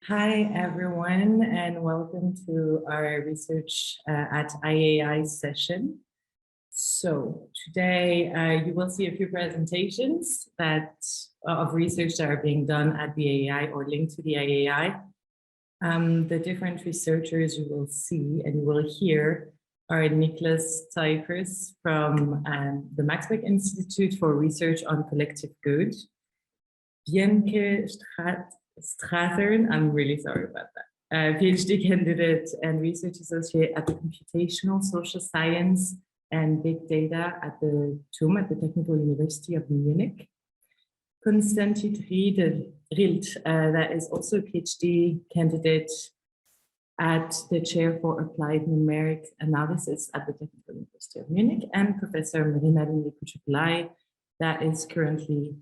Hi, everyone, and welcome to our research at IEAI session. So today you will see a few presentations of research that are being done at the IEAI or linked to the IEAI. The different researchers you will see and you will hear are Niklas Cypris from the Max Planck Institute for Research on Collective Good, Wienke Strather, I'm really sorry about that, PhD candidate and research associate at the Computational Social Science and Big Data at the TUM, at the Technical University of Munich. Konstantin Rild, that is also a PhD candidate at the Chair for Applied Numeric Analysis at the Technical University of Munich, and Professor Mrinalini Kochupillai, that is currently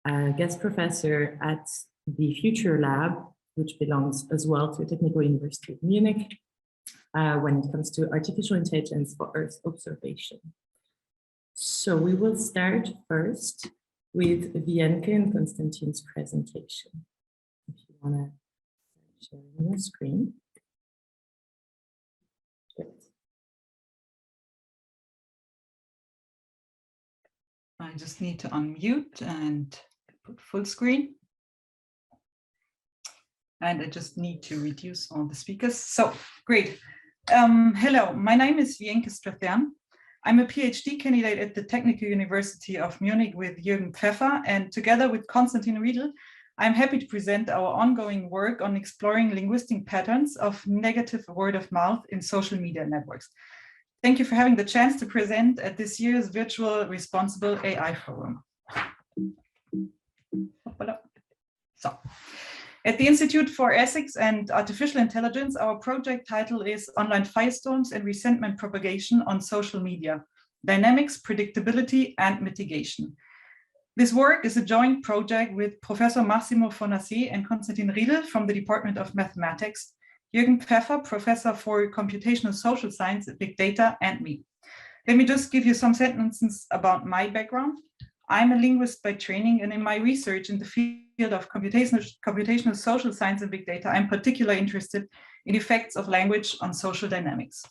a guest professor at the Future Lab, which belongs as well to the Technical University of Munich when it comes to artificial intelligence for Earth observation. So we will start first with Wienke and Konstantin's presentation. If you want to share your screen. Good. I just need to unmute and put full screen. And I just need to reduce all the speakers. So, great. Hello, my name is Wienke Strather. I'm a PhD candidate at the Technical University of Munich with Jürgen Pfeffer, and together with Konstantin Riedl, I'm happy to present our ongoing work on exploring linguistic patterns of negative word of mouth in social media networks. Thank you for having the chance to present at this year's virtual Responsible AI Forum. So, at the Institute for Ethics and Artificial Intelligence, our project title is Online Firestorms and Resentment Propagation on Social Media, Dynamics, Predictability, and Mitigation. This work is a joint project with Professor Massimo Fonassi and Konstantin Riedl from the Department of Mathematics, Jürgen Pfeffer, Professor for Computational Social Science and Big Data, and me. Let me just give you some sentences about my background. I'm a linguist by training, and in my research in the field of computational social science and big data, I'm particularly interested in effects of language on social dynamics.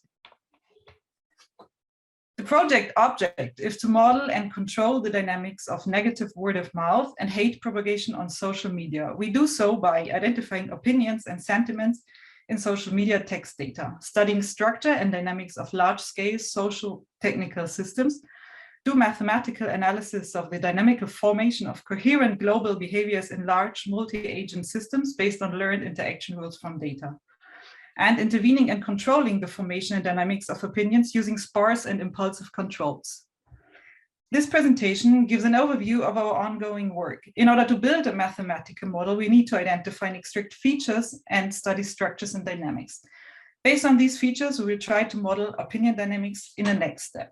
The project object is to model and control the dynamics of negative word of mouth and hate propagation on social media. We do so by identifying opinions and sentiments in social media text data, studying structure and dynamics of large-scale social technical systems, do mathematical analysis of the dynamical formation of coherent global behaviors in large multi-agent systems based on learned interaction rules from data, and intervening and controlling the formation and dynamics of opinions using sparse and impulsive controls. This presentation gives an overview of our ongoing work. In order to build a mathematical model, we need to identify and extract features and study structures and dynamics. Based on these features, we will try to model opinion dynamics in the next step.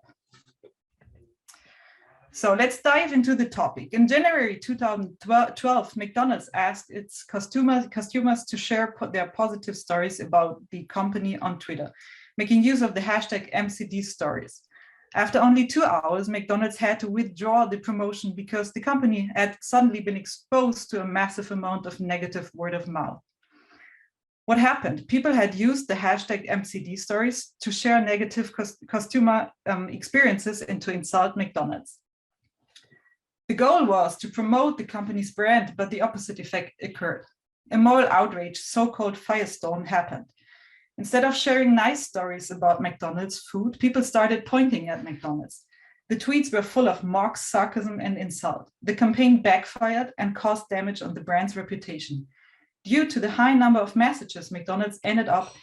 So let's dive into the topic. In January 2012, McDonald's asked its customers to share their positive stories about the company on Twitter, making use of the hashtag MCD stories. After only 2 hours, McDonald's had to withdraw the promotion because the company had suddenly been exposed to a massive amount of negative word of mouth. What happened? People had used the hashtag MCD stories to share negative customer experiences and to insult McDonald's. The goal was to promote the company's brand, but the opposite effect occurred. A moral outrage, so-called Firestorm, happened. Instead of sharing nice stories about McDonald's food, people started pointing at McDonald's. The tweets were full of mocks, sarcasm, and insult. The campaign backfired and caused damage on the brand's reputation. Due to the high number of messages, McDonald's ended up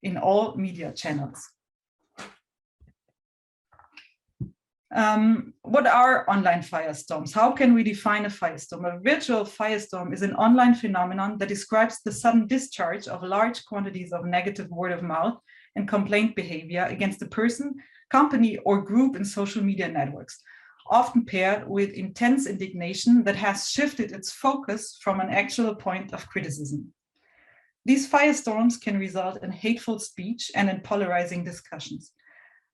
in all media channels. What are online firestorms? How can we define a firestorm? A virtual firestorm is an online phenomenon that describes the sudden discharge of large quantities of negative word of mouth and complaint behavior against a person, company, or group in social media networks, often paired with intense indignation that has shifted its focus from an actual point of criticism. These firestorms can result in hateful speech and in polarizing discussions.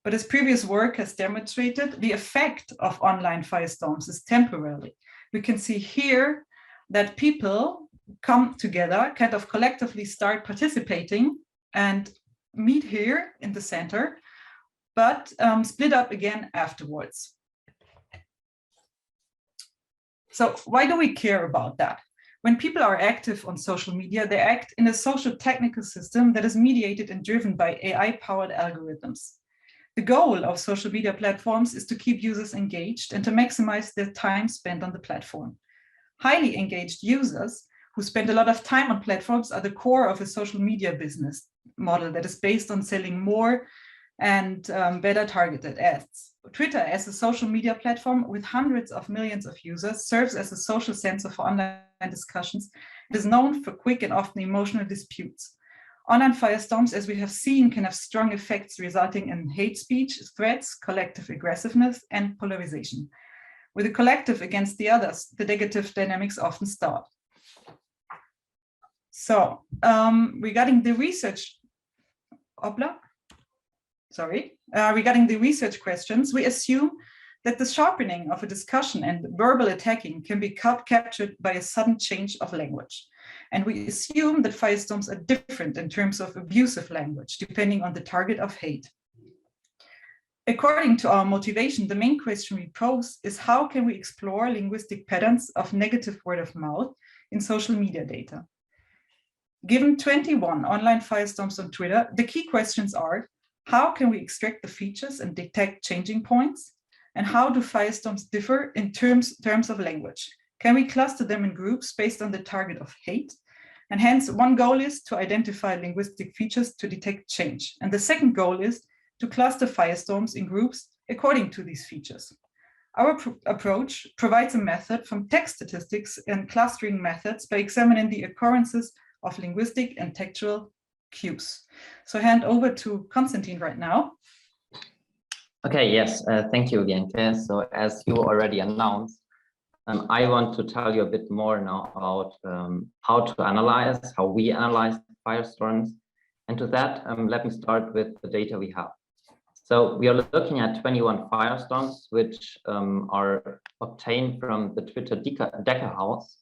But as previous work has demonstrated, the effect of online firestorms is temporary. We can see here that people come together, kind of collectively start participating and meet here in the center, but split up again afterwards. So why do we care about that? When people are active on social media, they act in a social technical system that is mediated and driven by AI-powered algorithms. The goal of social media platforms is to keep users engaged and to maximize their time spent on the platform. Highly engaged users who spend a lot of time on platforms are the core of a social media business model that is based on selling more and better targeted ads. Twitter, as a social media platform with hundreds of millions of users, serves as a social center for online discussions. It is known for quick and often emotional disputes. Online firestorms, as we have seen, can have strong effects resulting in hate speech, threats, collective aggressiveness, and polarization. With a collective against the others, the negative dynamics often start. So, regarding the research, regarding the research questions, we assume that the sharpening of a discussion and verbal attacking can be captured by a sudden change of language. And we assume that firestorms are different in terms of abusive language, depending on the target of hate. According to our motivation, the main question we pose is how can we explore linguistic patterns of negative word of mouth in social media data? Given 21 online firestorms on Twitter, the key questions are, how can we extract the features and detect changing points? And how do firestorms differ in terms of language? Can we cluster them in groups based on the target of hate? And hence, one goal is to identify linguistic features to detect change. And the second goal is to cluster firestorms in groups according to these features. Our approach provides a method from text statistics and clustering methods by examining the occurrences of linguistic and textual cues. So I hand over to Konstantin right now. Okay, yes, thank you, Wienke. So as you already announced, I want to tell you a bit more now about how to analyze, how we analyze firestorms. And to that, let me start with the data we have. So we are looking at 21 firestorms, which are obtained from the Twitter Decker House,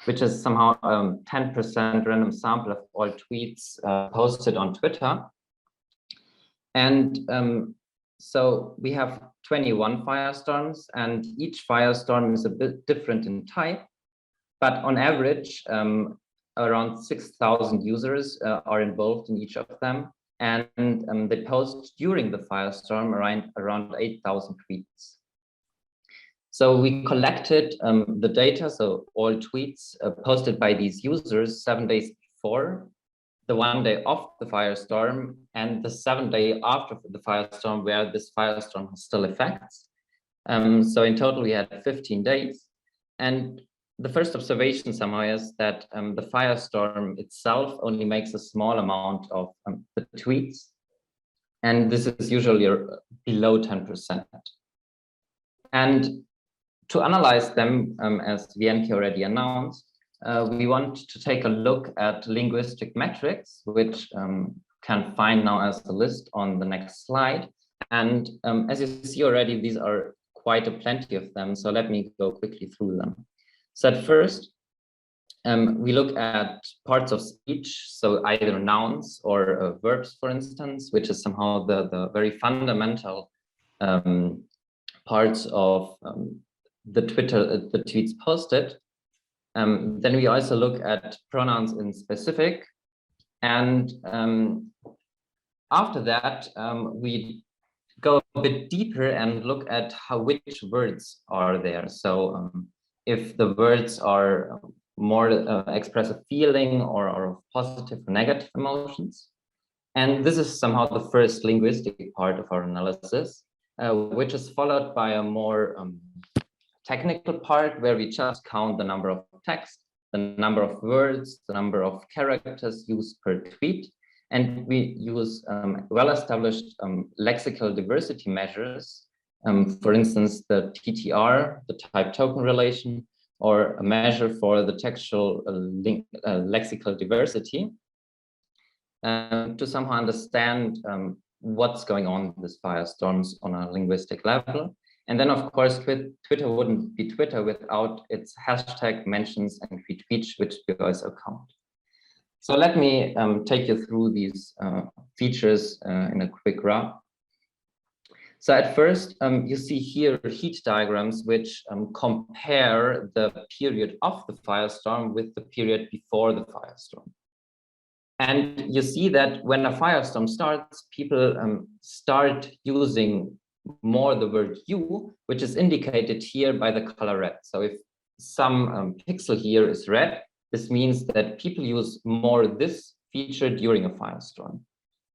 which is somehow 10% random sample of all tweets posted on Twitter. And so we have 21 firestorms, and each firestorm is a bit different in type, but on average, around 6,000 users are involved in each of them, and they post during the firestorm around 8,000 tweets. So we collected the data, so all tweets posted by these users 7 days before, the 1 day of the firestorm, and the 7 days after the firestorm, where this firestorm has still effects. So in total, we had 15 days. And the first observation somehow is that the firestorm itself only makes a small amount of the tweets. And this is usually below 10%. And to analyze them, as Wienke already announced, we want to take a look at linguistic metrics, which can find now as a list on the next slide. And as you see already, these are quite a plenty of them. So let me go quickly through them. So at first, we look at parts of speech, so either nouns or verbs, for instance, which is somehow the very fundamental parts of the tweets posted. Then we also look at pronouns in specific. And after that, we go a bit deeper and look at which words are there. So if the words are more express a feeling or positive or negative emotions. And this is somehow the first linguistic part of our analysis, which is followed by a more technical part where we just count the number of text, the number of words, the number of characters used per tweet. And we use well-established lexical diversity measures, for instance, the TTR, the type token relation, or a measure for the textual lexical diversity, to somehow understand what's going on with firestorms on a linguistic level. And then, of course, Twitter wouldn't be Twitter without its hashtag mentions and retweets, which we also count. So let me take you through these features in a quick run. So at first, you see here heat diagrams which compare the period of the firestorm with the period before the firestorm. And you see that when a firestorm starts, people start using more the word you, which is indicated here by the color red. So if some pixel here is red, this means that people use more this feature during a firestorm.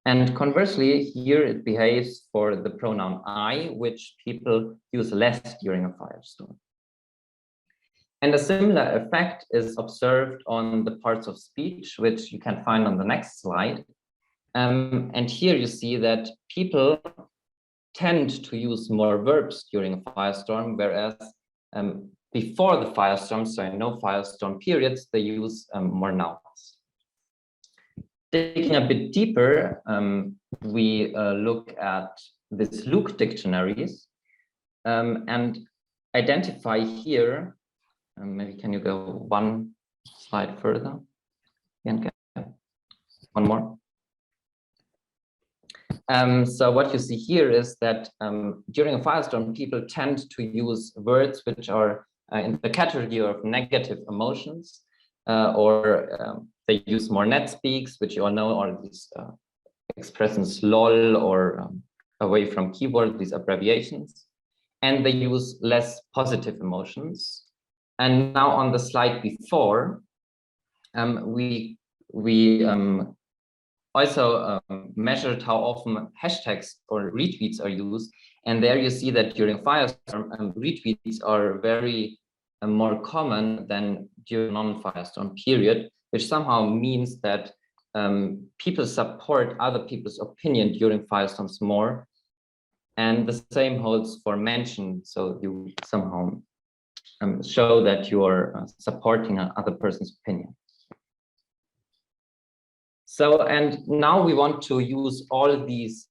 And conversely, here it behaves for the pronoun I, which people use less during a firestorm. And a similar effect is observed on the parts of speech, which you can find on the next slide. And here you see that people tend to use more verbs during a firestorm, whereas before the firestorm, so in no firestorm periods, they use more nouns. Digging a bit deeper, we look at this Lütge dictionaries and identify here, maybe can you go one slide further? Wienke? One more. So what you see here is that during a firestorm, people tend to use words which are in the category of negative emotions, or they use more net speaks, which you all know are these expressions lol or away from keyboard, these abbreviations, and they use less positive emotions. And now on the slide before, we also measured how often hashtags or retweets are used. And there you see that during firestorm, retweets are very more common than during non-firestorm period, which somehow means that people support other people's opinion during firestorms more. And the same holds for mention. So you somehow show that you are supporting another person's opinion. So, and now we want to use all these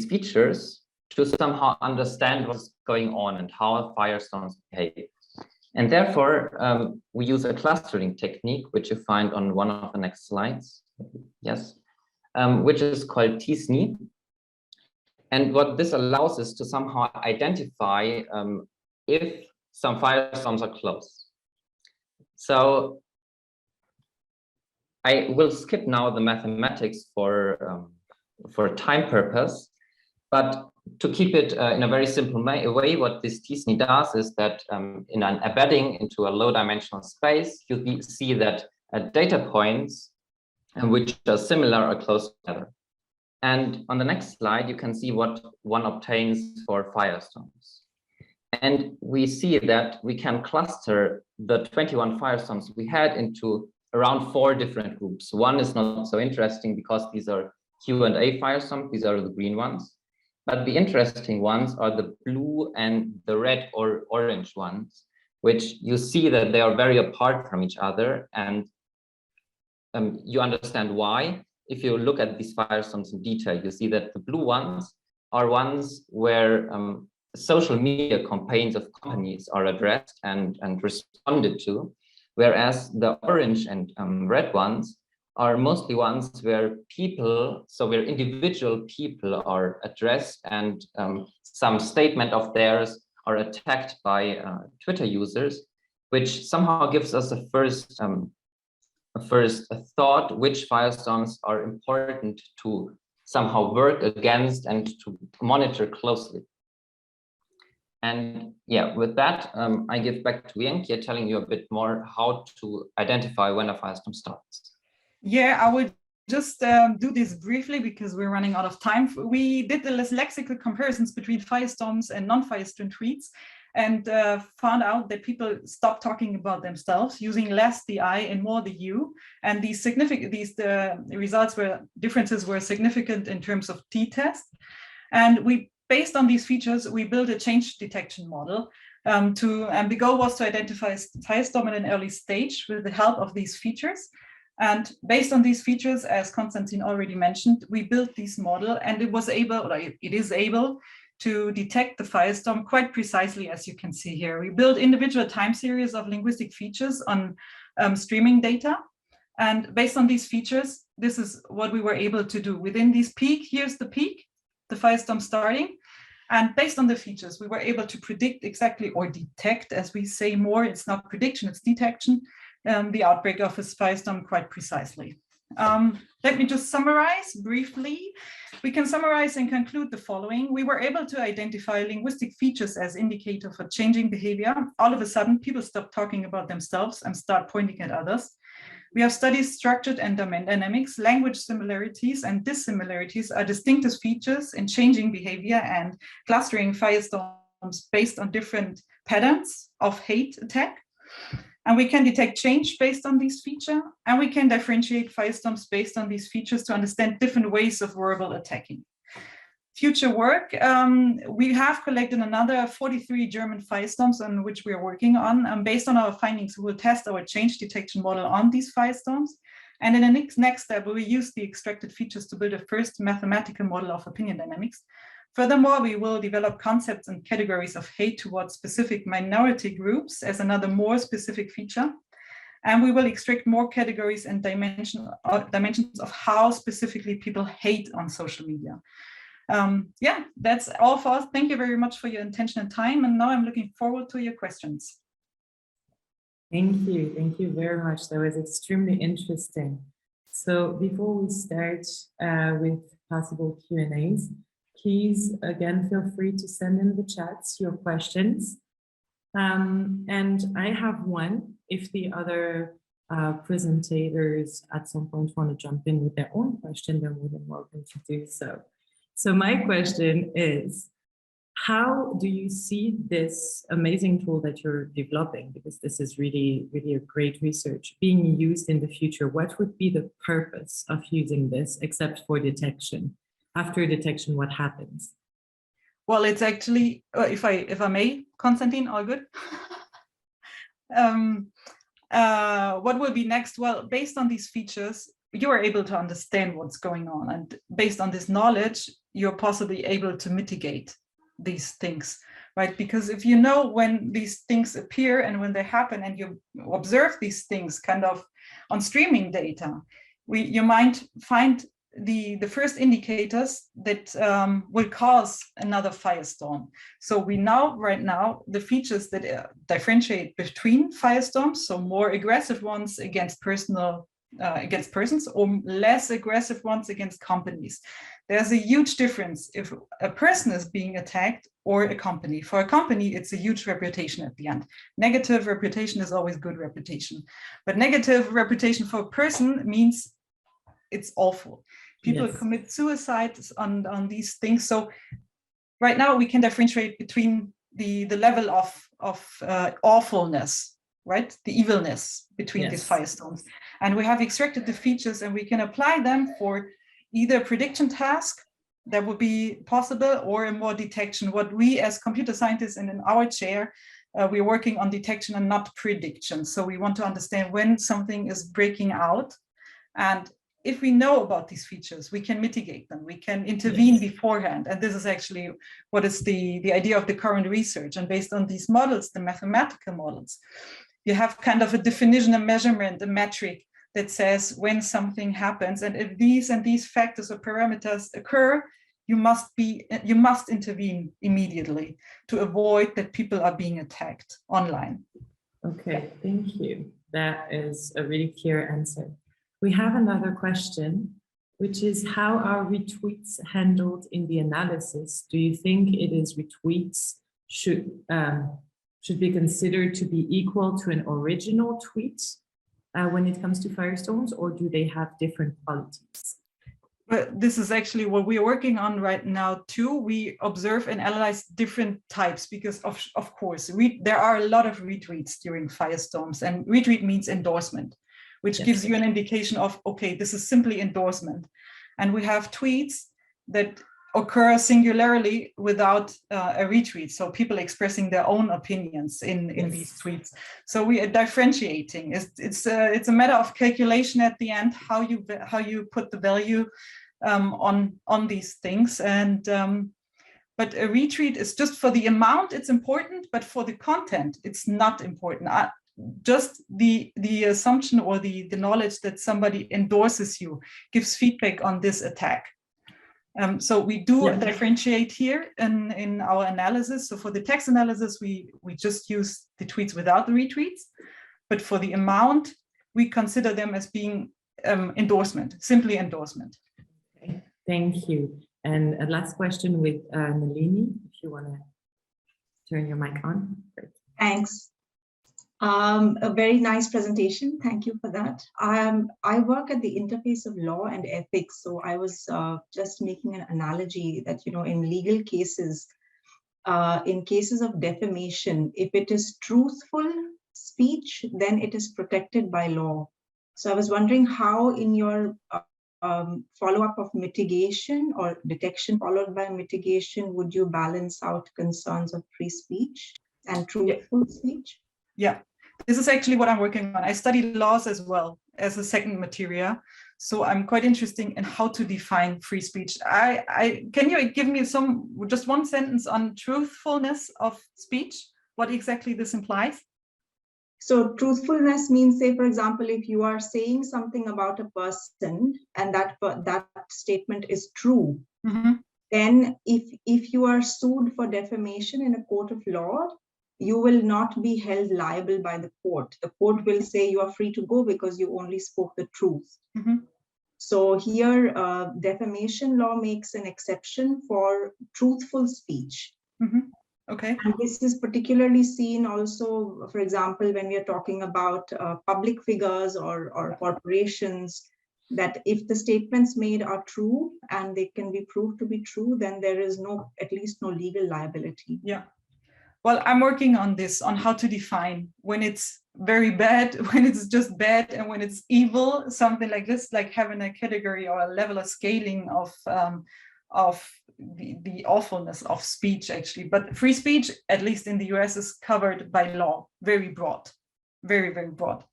features to somehow understand what's going on and how firestorms behave. And therefore, we use a clustering technique, which you find on one of the next slides. Yes, which is called TSNI. And what this allows is to somehow identify if some firestorms are close. So I will skip now the mathematics for time purpose, but to keep it in a very simple way, what this TSNI does is that in an embedding into a low dimensional space, you see that data points which are similar are close together. And on the next slide, you can see what one obtains for firestorms. And we see that we can cluster the 21 firestorms we had into around 4 different groups. One is not so interesting because these are Q&A firestorms, these are the green ones. But the interesting ones are the blue and the red or orange ones, which you see that they are very apart from each other. And you understand why. If you look at these firestorms in detail, you see that the blue ones are ones where social media campaigns of companies are addressed and responded to, whereas the orange and red ones are mostly ones where people, so where individual people are addressed and some statement of theirs are attacked by Twitter users, which somehow gives us a first thought which firestorms are important to somehow work against and to monitor closely. And yeah, with that, I give back to Wienke, telling you a bit more how to identify when a firestorm starts. Yeah, I would just do this briefly because we're running out of time. We did the lexical comparisons between firestorms and non-firestorm tweets and found out that people stopped talking about themselves, using less the I and more the you. And differences were significant in terms of t-test. And based on these features, we built a change detection model. And the goal was to identify firestorm in an early stage with the help of these features. And based on these features, as Konstantin already mentioned, we built this model, and it is able to detect the firestorm quite precisely, as you can see here. We built individual time series of linguistic features on streaming data. And based on these features, this is what we were able to do. Within this peak, here's the peak, the firestorm starting. And based on the features, we were able to predict exactly, or detect, as we say more, it's not prediction, it's detection, the outbreak of this firestorm quite precisely. Let me just summarize briefly. We can summarize and conclude the following. We were able to identify linguistic features as indicator for changing behavior. All of a sudden, people stop talking about themselves and start pointing at others. We have studied structured and domain dynamics. Language similarities and dissimilarities are distinctive features in changing behavior and clustering firestorms based on different patterns of hate attack. And we can detect change based on these features, and we can differentiate firestorms based on these features to understand different ways of verbal attacking. Future work, we have collected another 43 German firestorms on which we are working on. Based on our findings, we will test our change detection model on these firestorms. And in the next step, we will use the extracted features to build a first mathematical model of opinion dynamics. Furthermore, we will develop concepts and categories of hate towards specific minority groups as another more specific feature. And we will extract more categories and dimensions of how specifically people hate on social media. Yeah, that's all for us. Thank you very much for your attention and time. And now I'm looking forward to your questions. Thank you very much. That was extremely interesting. So before we start with possible Q&As, please, again, feel free to send in the chats your questions. And I have one. If the other presentators at some point want to jump in with their own question, they're more than welcome to do so. So my question is, how do you see this amazing tool that you're developing, because this is really, really a great research, being used in the future? What would be the purpose of using this except for detection? After detection, what happens? Well, it's actually, if I may, Konstantin, all good? What will be next? Well, based on these features, you are able to understand what's going on. And based on this knowledge, you're possibly able to mitigate these things, right? Because if you know when these things appear and when they happen, and you observe these things kind of on streaming data, you might find the first indicators that will cause another firestorm. So we know right now the features that differentiate between firestorms, so more aggressive ones against persons, or less aggressive ones against companies. There's a huge difference if a person is being attacked or a company. For a company, it's a huge reputation at the end. Negative reputation is always good reputation, but negative reputation for a person means it's awful. People Yes. commit suicide on these things. So right now we can differentiate between the level of awfulness, right? The evilness between Yes. these firestorms. And we have extracted the features, and we can apply them for either a prediction task that would be possible, or a more detection. What we as computer scientists and in our chair, we're working on detection and not prediction. So we want to understand when something is breaking out. And if we know about these features, we can mitigate them. We can intervene Yes. beforehand. And this is actually what is the idea of the current research. And based on these models, the mathematical models, you have kind of a definition, a measurement, a metric that says when something happens. And if these and these factors or parameters occur, you must intervene immediately to avoid that people are being attacked online. Okay, thank you. That is a really clear answer. We have another question, which is, how are retweets handled in the analysis? Do you think it is retweets should be considered to be equal to an original tweet when it comes to firestorms, or do they have different qualities? Well, this is actually what we are working on right now too. We observe and analyze different types because of course, there are a lot of retweets during firestorms, and retweet means endorsement, which gives you an indication of, okay, this is simply endorsement. And we have tweets that occur singularly without a retweet. So people expressing their own opinions in these tweets. So we are differentiating. It's a matter of calculation at the end, how you put the value on these things. And But a retweet is just for the amount, it's important, but for the content, it's not important. Just the assumption or the knowledge that somebody endorses you, gives feedback on this attack. So we do differentiate here in our analysis. So for the text analysis, we just use the tweets without the retweets. But for the amount, we consider them as being endorsement, simply endorsement. Okay, thank you. And a last question with Mrinalini, if you want to turn your mic on. Great. Thanks. A very nice presentation. Thank you for that. I work at the interface of law and ethics. So I was just making an analogy that, you know, in legal cases, in cases of defamation, if it is truthful speech, then it is protected by law. So I was wondering how in your follow-up of mitigation or detection followed by mitigation, would you balance out concerns of free speech and truthful speech? Yeah, this is actually what I'm working on. I study laws as well as a second materia. So I'm quite interested in how to define free speech. Can you give me just one sentence on truthfulness of speech? What exactly this implies? So truthfulness means, say, for example, if you are saying something about a person and that statement is true, then if you are sued for defamation in a court of law, you will not be held liable by the court. The court will say you are free to go because you only spoke the truth. So here, defamation law makes an exception for truthful speech. Okay. And this is particularly seen also, for example, when we are talking about public figures or corporations, that if the statements made are true and they can be proved to be true, then there is at least no legal liability. Yeah. Well, I'm working on this, on how to define when it's very bad, when it's just bad, and when it's evil, something like this, like having a category or a level of scaling of the awfulness of speech, actually. But free speech, at least in the US, is covered by law, very broad, very, very broad.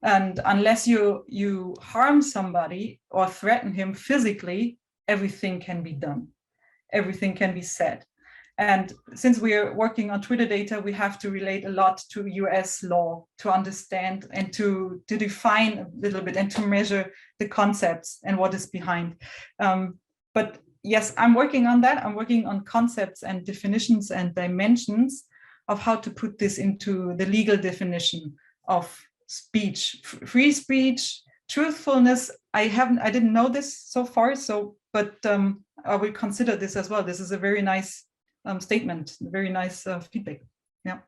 And unless you harm somebody or threaten him physically, everything can be done. Everything can be said. And since we are working on Twitter data, we have to relate a lot to US law to understand and to define a little bit and to measure the concepts and what is behind. But yes, I'm working on that. I'm working on concepts and definitions and dimensions of how to put this into the legal definition of speech, free speech, truthfulness. I didn't know this so far. But I will consider this as well. This is a very nice statement, very nice feedback. Yeah.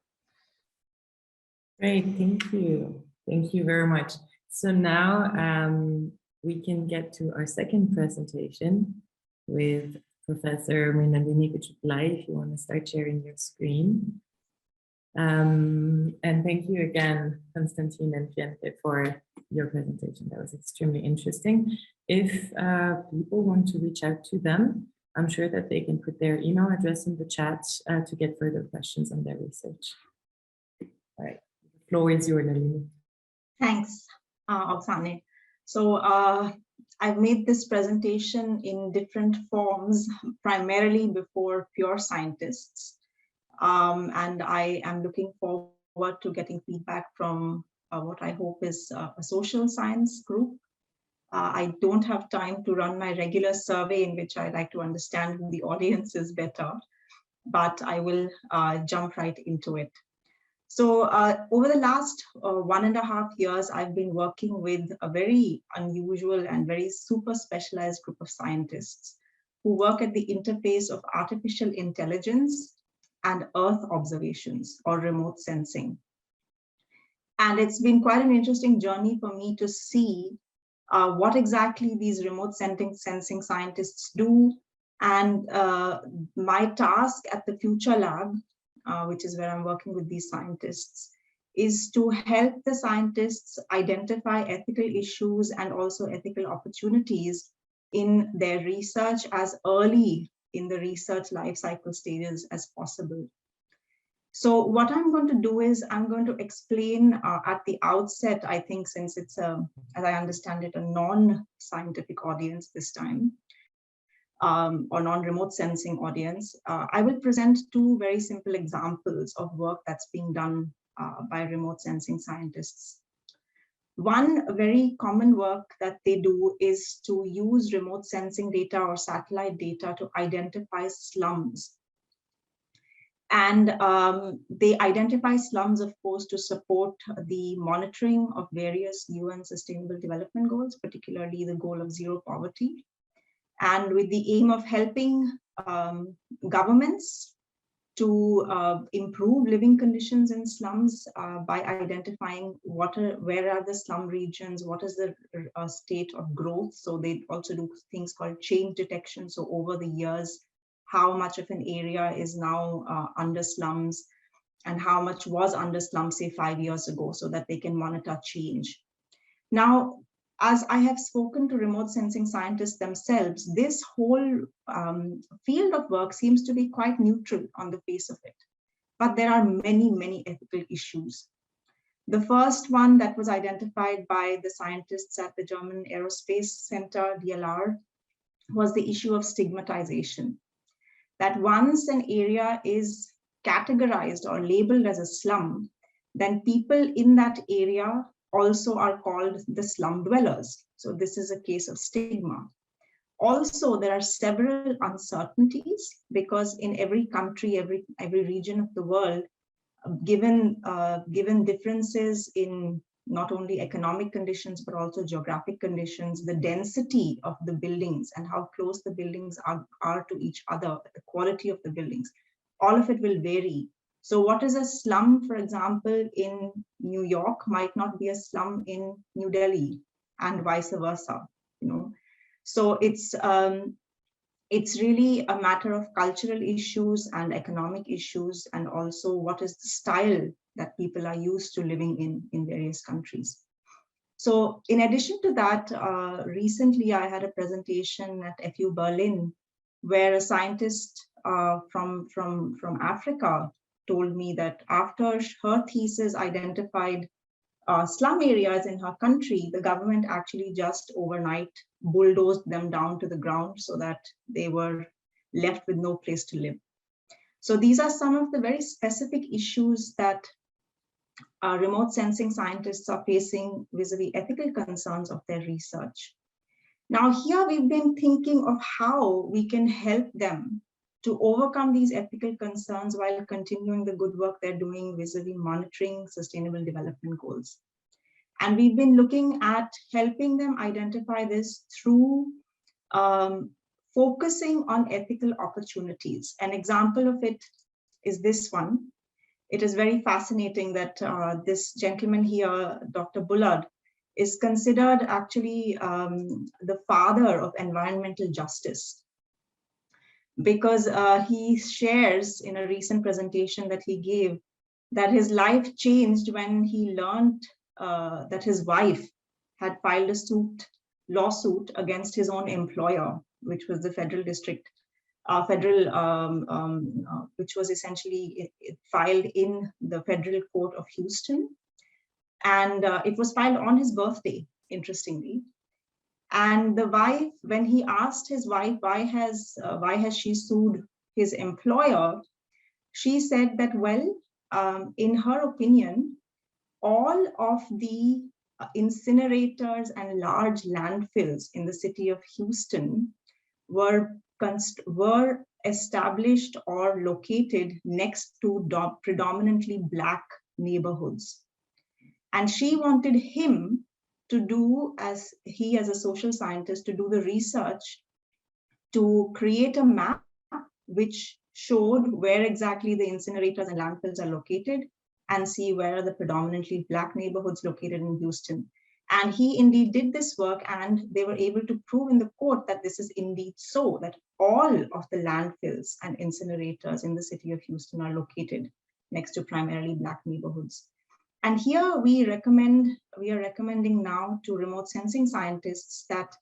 Great, thank you. Thank you very much. So now we can get to our second presentation with Professor Mrinalini, if you want to start sharing your screen. And thank you again, Konstantin and Wienke, for your presentation. That was extremely interesting. If people want to reach out to them, I'm sure that they can put their email address in the chat to get further questions on their research. All right, the floor is yours, Nalini. Thanks, Auxane. So I've made this presentation in different forms, primarily before pure scientists. And I am looking forward to getting feedback from what I hope is a social science group. I don't have time to run my regular survey in which I like to understand who the audience is better, but I will jump right into it. So over the last 1.5 years, I've been working with a very unusual and very super specialized group of scientists who work at the interface of artificial intelligence and Earth observations or remote sensing. And it's been quite an interesting journey for me to see what exactly these remote sensing scientists do. And my task at the Future Lab, which is where I'm working with these scientists, is to help the scientists identify ethical issues and also ethical opportunities in their research as early in the research life cycle stages as possible. So what I'm going to do is I'm going to explain at the outset, I think, since it's, as I understand it, a non-scientific audience this time, or non-remote sensing audience, I will present two very simple examples of work that's being done by remote sensing scientists. One very common work that they do is to use remote sensing data or satellite data to identify slums. And they identify slums, of course, to support the monitoring of various UN Sustainable Development Goals, particularly the goal of zero poverty, and with the aim of helping governments to improve living conditions in slums by identifying where are the slum regions, what is the state of growth. So they also do things called change detection. So over the years, how much of an area is now under slums and how much was under slums, say 5 years ago, so that they can monitor change. Now, as I have spoken to remote sensing scientists themselves, this whole field of work seems to be quite neutral on the face of it. But there are many, many ethical issues. The first one that was identified by the scientists at the German Aerospace Center, DLR, was the issue of stigmatization. That once an area is categorized or labeled as a slum, then people in that area also are called the slum dwellers. So this is a case of stigma. Also, there are several uncertainties because in every country, every region of the world, given differences in not only economic conditions, but also geographic conditions, the density of the buildings and how close the buildings are to each other, the quality of the buildings, all of it will vary. So what is a slum, for example, in New York might not be a slum in New Delhi and vice versa, you know. So it's really a matter of cultural issues and economic issues, and also what is the style that people are used to living in various countries. So in addition to that, recently I had a presentation at FU Berlin where a scientist from Africa told me that after her thesis identified slum areas in her country, the government actually just overnight bulldozed them down to the ground so that they were left with no place to live. So these are some of the very specific issues that remote sensing scientists are facing vis-a-vis ethical concerns of their research. Now here we've been thinking of how we can help them to overcome these ethical concerns while continuing the good work they're doing vis-a-vis monitoring sustainable development goals. And we've been looking at helping them identify this through focusing on ethical opportunities. An example of it is this one. It is very fascinating that this gentleman here, Dr. Bullard, is considered actually the father of environmental justice, because he shares in a recent presentation that he gave that his life changed when he learned that his wife had filed a lawsuit against his own employer, which was the federal district, which was essentially filed in the federal court of Houston. And it was filed on his birthday, interestingly. And the wife, when he asked his wife, why has she sued his employer? She said that, well, in her opinion, all of the incinerators and large landfills in the city of Houston were established or located next to predominantly Black neighborhoods. And she wanted him to do, as a social scientist, to do the research to create a map which showed where exactly the incinerators and landfills are located and see where are the predominantly Black neighborhoods located in Houston. And he indeed did this work, and they were able to prove in the court that this is indeed so, that all of the landfills and incinerators in the city of Houston are located next to primarily Black neighborhoods. And here we are recommending now to remote sensing scientists that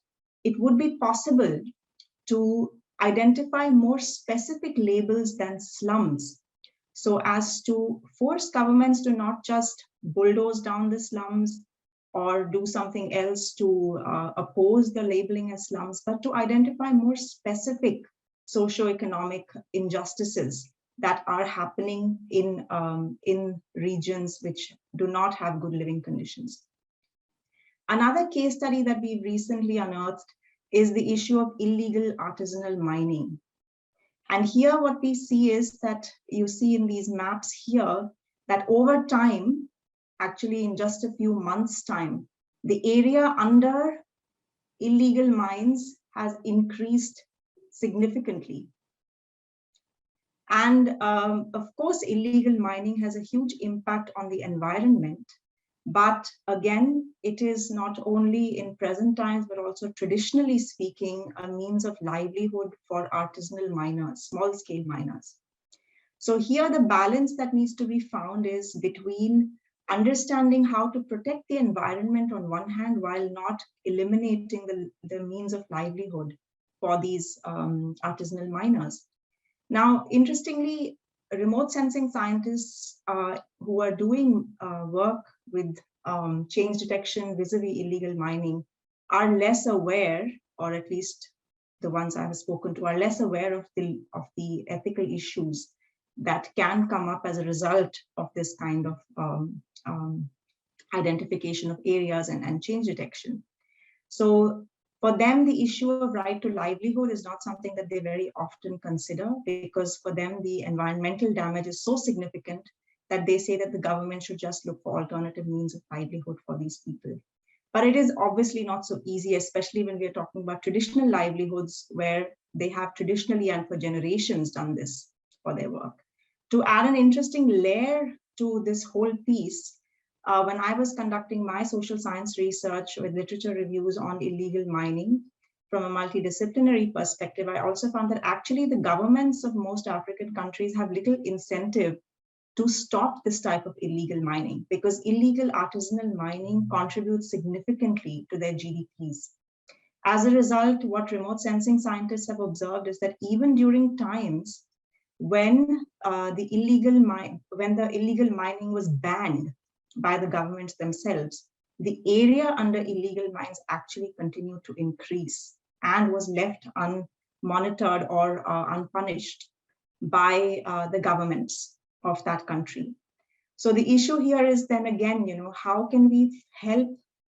it would be possible to identify more specific labels than slums, so as to force governments to not just bulldoze down the slums or do something else to oppose the labeling as slums, but to identify more specific socioeconomic injustices that are happening in regions which do not have good living conditions. Another case study that we've recently unearthed is the issue of illegal artisanal mining. And here what we see is that you see in these maps here that over time, actually in just a few months' time, the area under illegal mines has increased significantly. And of course, illegal mining has a huge impact on the environment. But again, it is not only in present times, but also traditionally speaking, a means of livelihood for artisanal miners, small scale miners. So here the balance that needs to be found is between understanding how to protect the environment on one hand, while not eliminating the means of livelihood for these artisanal miners. Now, interestingly, remote sensing scientists who are doing work with change detection vis-a-vis illegal mining are less aware, or at least the ones I have spoken to are less aware of the ethical issues that can come up as a result of this kind of identification of areas and change detection. So for them, the issue of right to livelihood is not something that they very often consider, because for them, the environmental damage is so significant that they say that the government should just look for alternative means of livelihood for these people. But it is obviously not so easy, especially when we are talking about traditional livelihoods where they have traditionally and for generations done this for their work. To add an interesting layer to this whole piece, when I was conducting my social science research with literature reviews on illegal mining from a multidisciplinary perspective, I also found that actually the governments of most African countries have little incentive to stop this type of illegal mining, because illegal artisanal mining contributes significantly to their GDPs. As a result, what remote sensing scientists have observed is that even during times when the illegal mining was banned by the governments themselves, the area under illegal mines actually continued to increase and was left unmonitored or unpunished by the governments of that country. So the issue here is then again, how can we help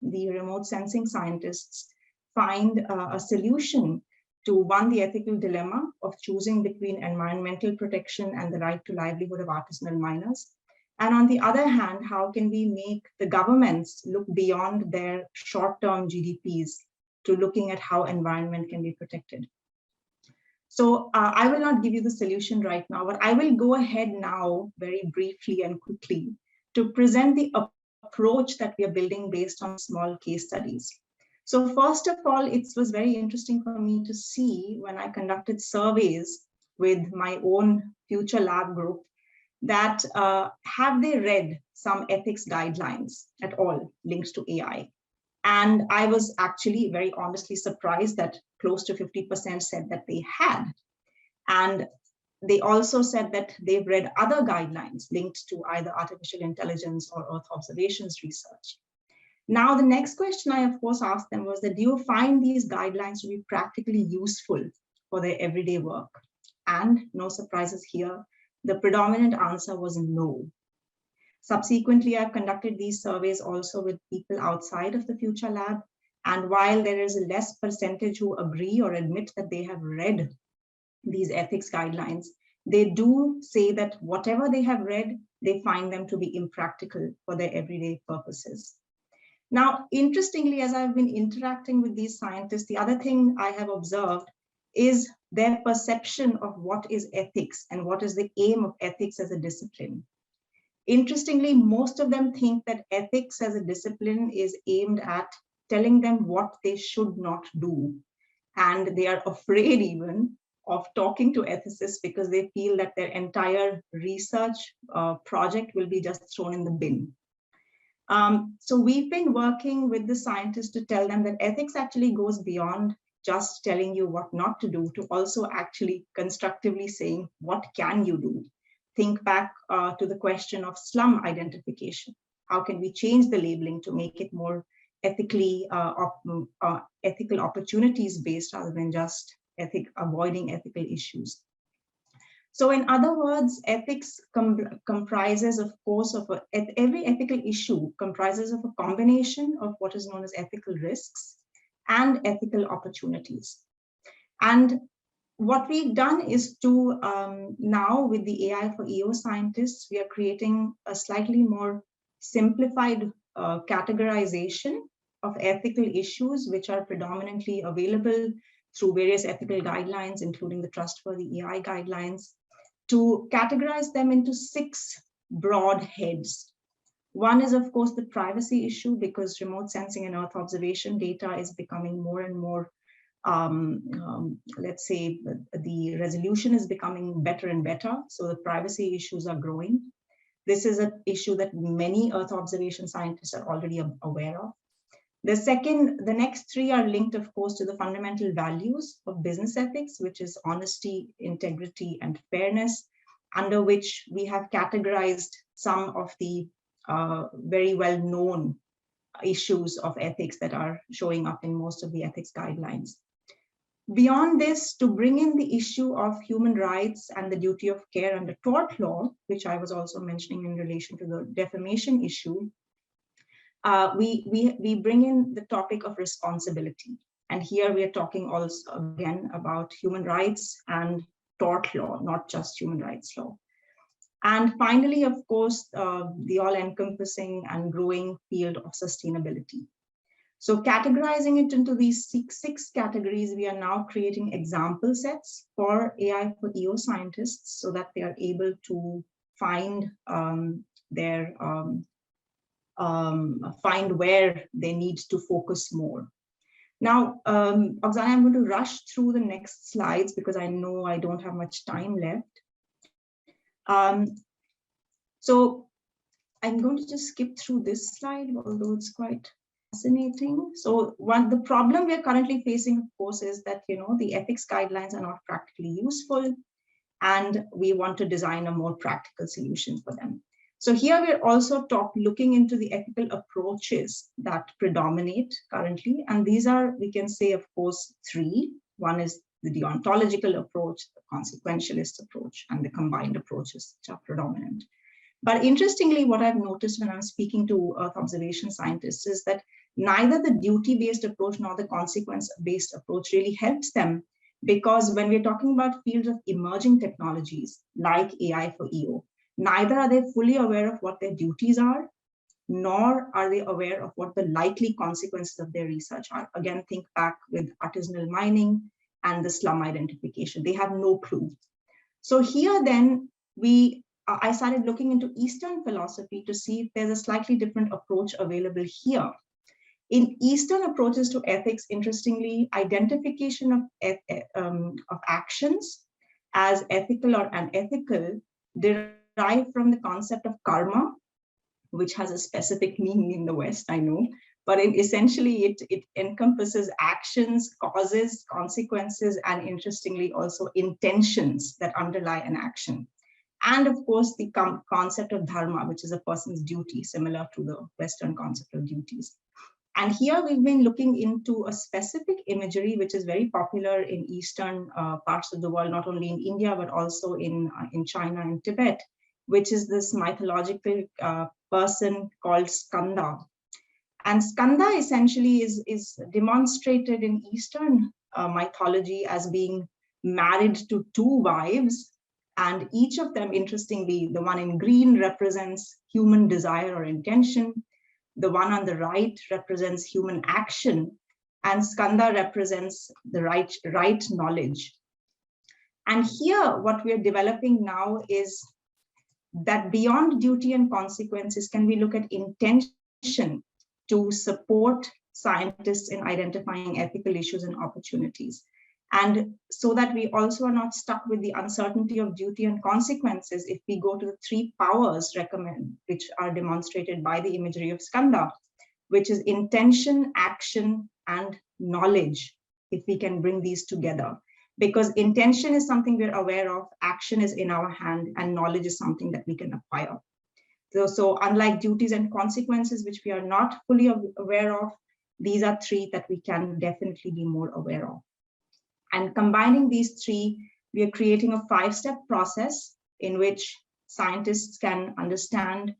the remote sensing scientists find a solution to, one, the ethical dilemma of choosing between environmental protection and the right to livelihood of artisanal miners? And on the other hand, how can we make the governments look beyond their short-term GDPs to looking at how environment can be protected? So I will not give you the solution right now, but I will go ahead now very briefly and quickly to present the approach that we are building based on small case studies. So first of all, it was very interesting for me to see when I conducted surveys with my own future lab group that have they read some ethics guidelines at all linked to AI? And I was actually very honestly surprised that close to 50% said that they had. And they also said that they've read other guidelines linked to either artificial intelligence or Earth observations research. Now, the next question I, of course, asked them was that, do you find these guidelines to be practically useful for their everyday work? And no surprises here, the predominant answer was no. Subsequently, I've conducted these surveys also with people outside of the Future Lab. And while there is a less percentage who agree or admit that they have read these ethics guidelines, they do say that whatever they have read, they find them to be impractical for their everyday purposes. Now, interestingly, as I've been interacting with these scientists, the other thing I have observed is their perception of what is ethics and what is the aim of ethics as a discipline. Interestingly, most of them think that ethics as a discipline is aimed at telling them what they should not do. And they are afraid even of talking to ethicists because they feel that their entire research project will be just thrown in the bin. So we've been working with the scientists to tell them that ethics actually goes beyond just telling you what not to do, to also actually constructively saying, what can you do? Think back to the question of slum identification. how can we change the labeling to make it more ethically ethical opportunities based rather than just avoiding ethical issues. So in other words, ethics comprises, of course, every ethical issue comprises of a combination of what is known as ethical risks and ethical opportunities. And what we've done is to now with the AI for EO scientists, we are creating a slightly more simplified categorization of ethical issues, which are predominantly available through various ethical guidelines, including the Trustworthy AI guidelines, to categorize them into 6 broad heads. One is, of course, the privacy issue, because remote sensing and Earth observation data is becoming more and more, let's say, the resolution is becoming better and better. So the privacy issues are growing. This is an issue that many Earth observation scientists are already aware of. The next 3 are linked, of course, to the fundamental values of business ethics, which is honesty, integrity, and fairness, under which we have categorized some of the very well-known issues of ethics that are showing up in most of the ethics guidelines. Beyond this, to bring in the issue of human rights and the duty of care under tort law, which I was also mentioning in relation to the defamation issue, we bring in the topic of responsibility. And here we are talking also again about human rights and tort law, not just human rights law. And finally, of course, the all-encompassing and growing field of sustainability. So categorizing it into these six categories, we are now creating example sets for AI for EO scientists so that they are able to find find where they need to focus more. Now, Auxane, I'm going to rush through the next slides because I know I don't have much time left. So I'm going to just skip through this slide, although it's quite fascinating. So the problem we are currently facing, of course, is that, the ethics guidelines are not practically useful, and we want to design a more practical solution for them. So here we're also looking into the ethical approaches that predominate currently. And these are, we can say, of course, 3. One is the deontological approach, the consequentialist approach, and the combined approaches, which are predominant. But interestingly, what I've noticed when I'm speaking to Earth observation scientists is that neither the duty-based approach nor the consequence-based approach really helps them, because when we're talking about fields of emerging technologies like AI for EO, neither are they fully aware of what their duties are, nor are they aware of what the likely consequences of their research are. Again, think back with artisanal mining and the slum identification. They have no clue. So here then, I started looking into Eastern philosophy to see if there's a slightly different approach available here. In Eastern approaches to ethics, interestingly, identification of actions as ethical or unethical derive from the concept of karma, which has a specific meaning in the West, I know, but essentially it encompasses actions, causes, consequences, and interestingly also intentions that underlie an action. And of course, the concept of dharma, which is a person's duty, similar to the Western concept of duties. And here we've been looking into a specific imagery, which is very popular in Eastern parts of the world, not only in India, but also in China and Tibet, which is this mythological person called Skanda. And Skanda essentially is demonstrated in Eastern mythology as being married to 2 wives. And each of them, interestingly, the one in green represents human desire or intention. The one on the right represents human action. And Skanda represents the right knowledge. And here, what we're developing now is that beyond duty and consequences, can we look at intention to support scientists in identifying ethical issues and opportunities? And so that we also are not stuck with the uncertainty of duty and consequences, if we go to the 3 powers which are demonstrated by the imagery of Skanda, which is intention, action, and knowledge, if we can bring these together. Because intention is something we're aware of, action is in our hand, and knowledge is something that we can acquire. So unlike duties and consequences, which we are not fully aware of, these are three that we can definitely be more aware of. And combining these three, we are creating a 5-step process in which scientists can understand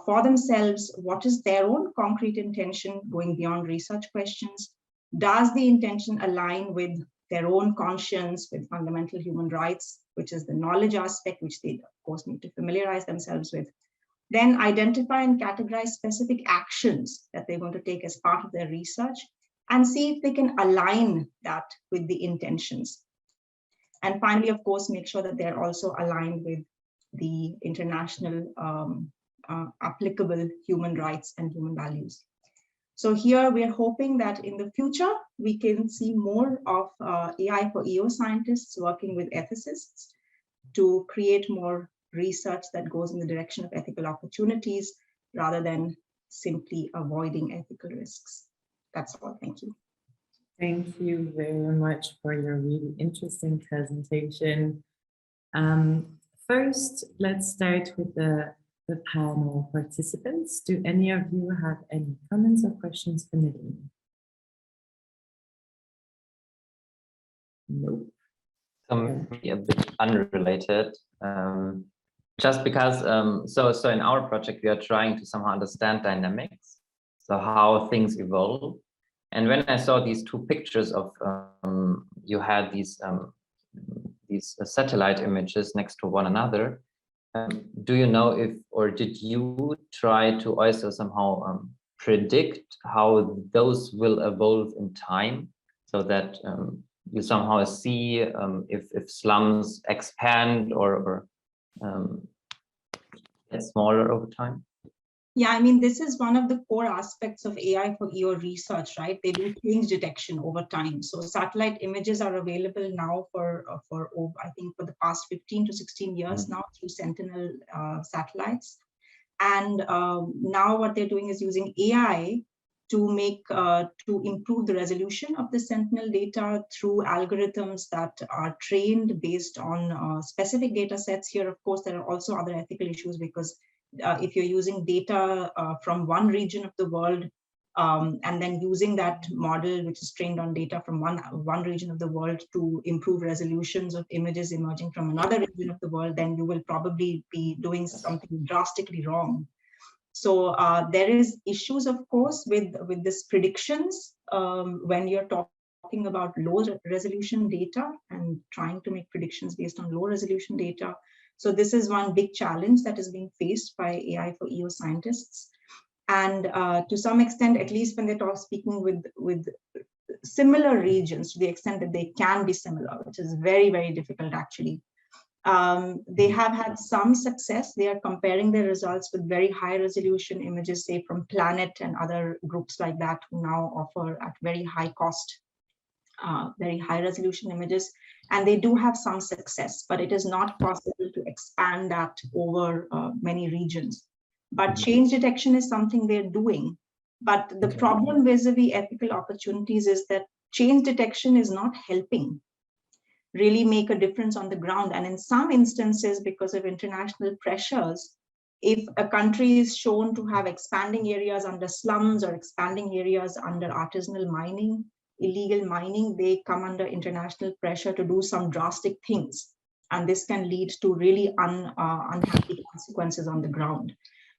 for themselves what is their own concrete intention going beyond research questions. Does the intention align with their own conscience, with fundamental human rights, which is the knowledge aspect, which they, of course, need to familiarize themselves with. Then identify and categorize specific actions that they're going to take as part of their research and see if they can align that with the intentions. And finally, of course, make sure that they're also aligned with the international applicable human rights and human values. So here we are hoping that in the future, we can see more of AI for EO scientists working with ethicists to create more research that goes in the direction of ethical opportunities rather than simply avoiding ethical risks. That's all. Thank you. Thank you very much for your really interesting presentation. First, let's start with the panel participants. Do any of you have any comments or questions for Nalini? Nope. A bit unrelated. Just because, so in our project, we are trying to somehow understand dynamics, so how things evolve. And when I saw these two pictures of, you had these satellite images next to one another, do you know if, or did you try to also somehow predict how those will evolve in time, so that you somehow see if slums expand or get smaller over time? Yeah, I mean, this is one of the core aspects of AI for EO research, right? They do change detection over time. So satellite images are available now for I think for the past 15 to 16 years now through Sentinel satellites. And now what they're doing is using AI to make to improve the resolution of the Sentinel data through algorithms that are trained based on specific data sets. Here, of course, there are also other ethical issues because if you're using data from one region of the world and then using that model, which is trained on data from one region of the world to improve resolutions of images emerging from another region of the world, then you will probably be doing something drastically wrong. So there is issues, of course, with this predictions when you're talking about low resolution data and trying to make predictions based on low resolution data. So this is one big challenge that is being faced by AI for EO scientists. And to some extent, at least when they're speaking with similar regions, to the extent that they can be similar, which is very, very difficult actually. They have had some success. They are comparing their results with very high resolution images, say from Planet and other groups like that, who now offer at very high cost, very high resolution images. And they do have some success, but it is not possible to expand that over many regions. But change detection is something they're doing. But the problem vis-a-vis ethical opportunities is that change detection is not helping really make a difference on the ground. And in some instances, because of international pressures, if a country is shown to have expanding areas under slums or expanding areas under artisanal mining, illegal mining, they come under international pressure to do some drastic things. And this can lead to really unhappy consequences on the ground.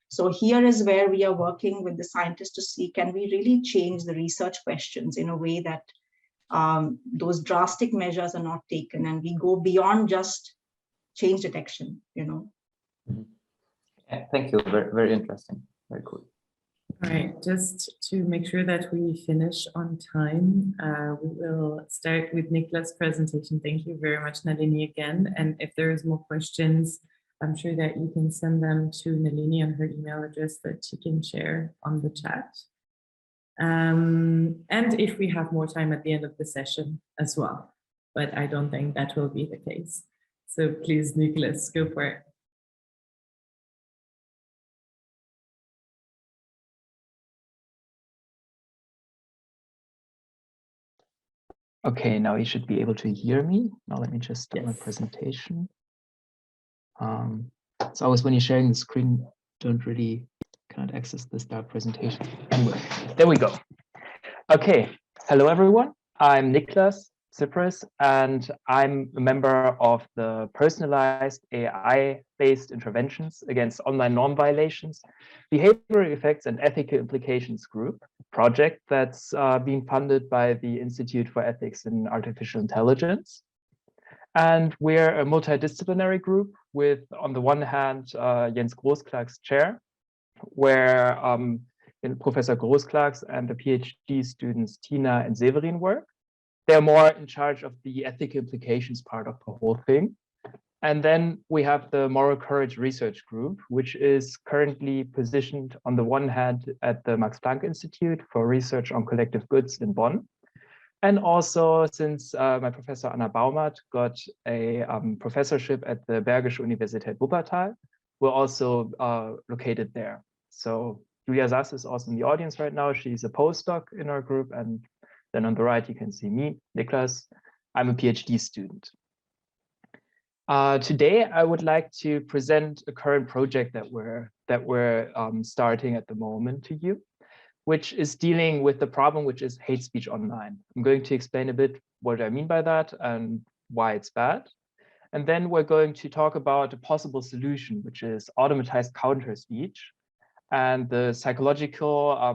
So here is where we are working with the scientists to see, can we really change the research questions in a way that those drastic measures are not taken and we go beyond just change detection, you know. Yeah, thank you. Very, very interesting. Very cool. All right, just to make sure that we finish on time, we will start with Niklas' presentation. Thank you very much, Nalini, again. And if there is more questions, I'm sure that you can send them to Nalini on her email address that she can share on the chat. And if we have more time at the end of the session as well, but I don't think that will be the case. So please, Niklas, go for it. Okay, now you should be able to hear me. Now let me just start my presentation. So I was, when you're sharing the screen, cannot access this dark presentation. Anyway, there we go. Okay, hello everyone. I'm Niklas Cypris, and I'm a member of the Personalized AI-based Interventions Against Online Norm Violations, Behavioral Effects and Ethical Implications group, project that's being funded by the Institute for Ethics in Artificial Intelligence. And we're a multidisciplinary group with, on the one hand, Jens Großklag's chair, where Professor Großklag's and the PhD students Tina and Severin work. They're more in charge of the ethical implications part of the whole thing. And then we have the Moral Courage Research Group, which is currently positioned on the one hand at the Max Planck Institute for Research on Collective Goods in Bonn. And also, since my professor Anna Baumert got a professorship at the Bergische Universität Wuppertal, we're also located there. So Julia Sass is also in the audience right now. She's a postdoc in our group. And then on the right, you can see me, Niklas. I'm a PhD student. Today, I would like to present a current project that we're starting at the moment to you, which is dealing with the problem, which is hate speech online. I'm going to explain a bit what I mean by that and why it's bad. And then we're going to talk about a possible solution, which is automatized counter speech and the psychological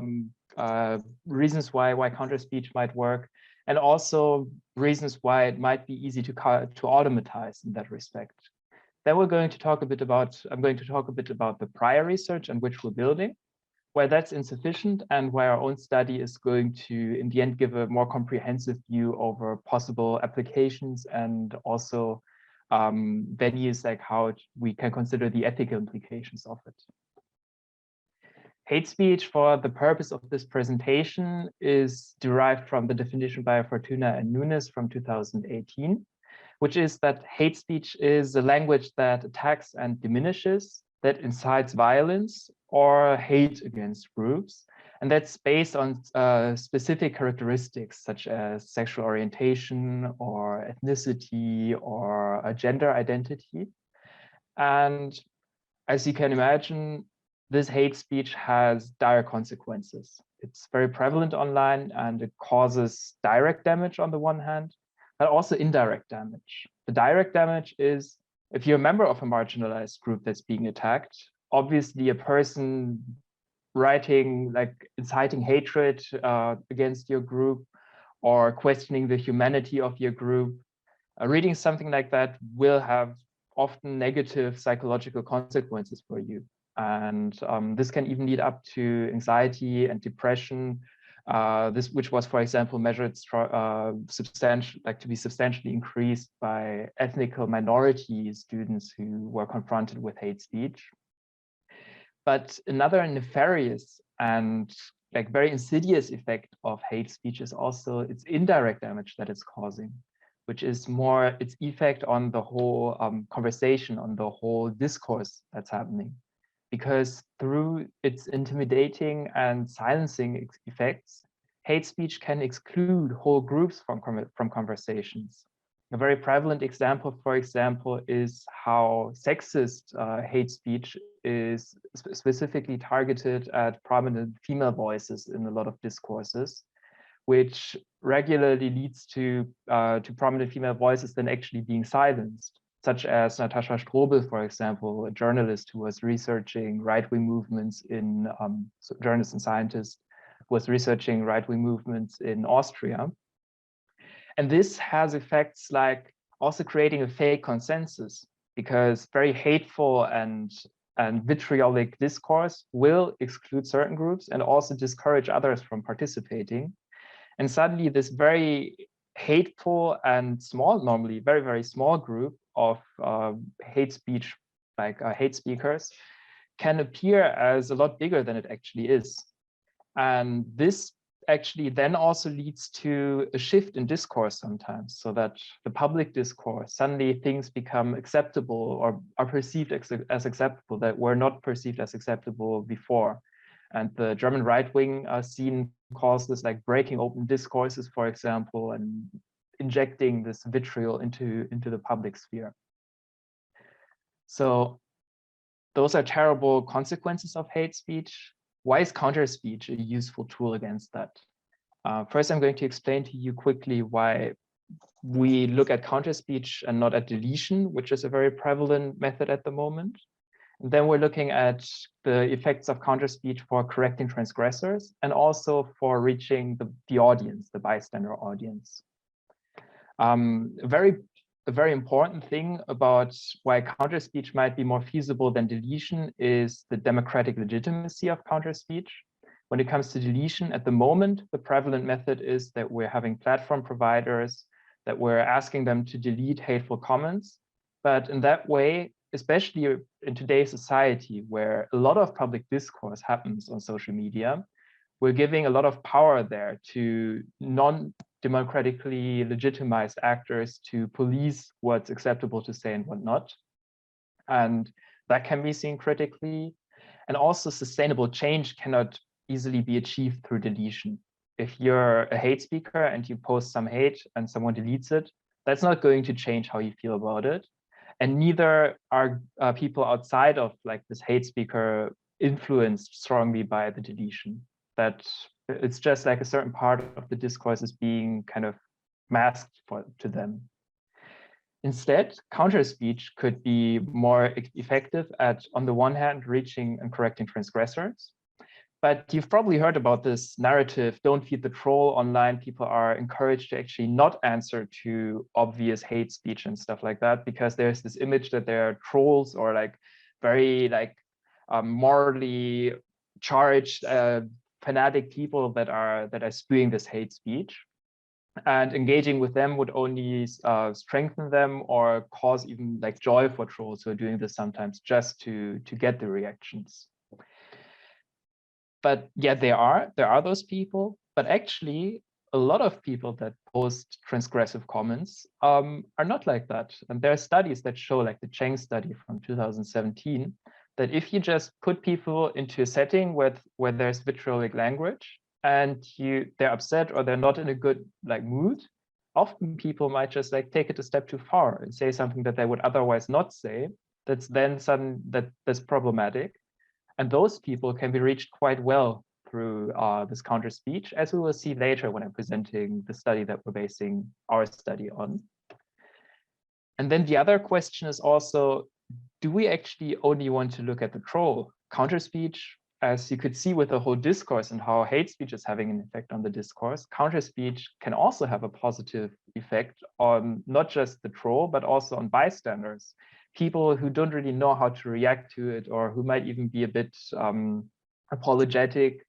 reasons why counter speech might work, and also reasons why it might be easy to automatize in that respect. Then we're going to talk a bit about, I'm going to talk a bit about the prior research on which we're building, where that's insufficient, and where our own study is going to, in the end, give a more comprehensive view over possible applications and also venues like how we can consider the ethical implications of it. Hate speech, for the purpose of this presentation, is derived from the definition by Fortuna and Nunes from 2018, which is that hate speech is a language that attacks and diminishes, that incites violence or hate against groups, and that's based on specific characteristics such as sexual orientation or ethnicity or a gender identity. And as you can imagine, this hate speech has dire consequences. It's very prevalent online, and it causes direct damage on the one hand, but also indirect damage. The direct damage is, if you're a member of a marginalized group that's being attacked, obviously a person writing, like inciting hatred against your group or questioning the humanity of your group, reading something like that will have often negative psychological consequences for you. And this can even lead up to anxiety and depression, which was, for example, measured to be substantially increased by ethnic minority students who were confronted with hate speech. But another nefarious and very insidious effect of hate speech is also its indirect damage that it's causing, which is more its effect on the whole conversation, on the whole discourse that's happening. Because through its intimidating and silencing effects, hate speech can exclude whole groups from conversations. A very prevalent example, for example, is how sexist hate speech is specifically targeted at prominent female voices in a lot of discourses, which regularly leads to prominent female voices then actually being silenced, such as Natascha Strobel, for example, a journalist who was researching right-wing movements in, journalist and scientist, was researching right-wing movements in Austria. And this has effects like also creating a fake consensus, because very hateful and vitriolic discourse will exclude certain groups and also discourage others from participating. And suddenly this very hateful and small, normally very, very small group of hate speech, hate speakers, can appear as a lot bigger than it actually is. And this actually then also leads to a shift in discourse sometimes, so that the public discourse, suddenly things become acceptable or are perceived as acceptable that were not perceived as acceptable before. And the German right-wing scene calls this like breaking open discourses, for example, and injecting this vitriol into the public sphere. So those are terrible consequences of hate speech. Why is counter speech a useful tool against that? First, I'm going to explain to you quickly why we look at counter speech and not at deletion, which is a very prevalent method at the moment. And then we're looking at the effects of counter speech for correcting transgressors and also for reaching the audience, the bystander audience. A very important thing about why counter speech might be more feasible than deletion is the democratic legitimacy of counter speech. When it comes to deletion, at the moment, the prevalent method is that we're having platform providers, that we're asking them to delete hateful comments. But in that way, especially in today's society, where a lot of public discourse happens on social media, we're giving a lot of power there to non-democratically legitimized actors to police what's acceptable to say and what not. And that can be seen critically. And also sustainable change cannot easily be achieved through deletion. If you're a hate speaker and you post some hate and someone deletes it, that's not going to change how you feel about it. And neither are people outside of like this hate speaker influenced strongly by the deletion. That it's just like a certain part of the discourse is being kind of masked to them. Instead, counter speech could be more effective at, on the one hand, reaching and correcting transgressors. But you've probably heard about this narrative, don't feed the troll online. People are encouraged to actually not answer to obvious hate speech and stuff like that, because there's this image that they're trolls or like very like morally charged fanatic people that are spewing this hate speech. And engaging with them would only strengthen them or cause even like joy for trolls who are doing this sometimes just to get the reactions. But yeah, there are those people, but actually a lot of people that post transgressive comments are not like that. And there are studies that show, like the Cheng study from 2017, that if you just put people into a setting where there's vitriolic language and they're upset or they're not in a good like mood, often people might just like take it a step too far and say something that they would otherwise not say. That's then that's problematic. And those people can be reached quite well through this counter speech, as we will see later when I'm presenting the study that we're basing our study on. And then the other question is also, do we actually only want to look at the troll? Counter speech, as you could see with the whole discourse and how hate speech is having an effect on the discourse, counter speech can also have a positive effect on not just the troll, but also on bystanders. People who don't really know how to react to it or who might even be a bit apologetic.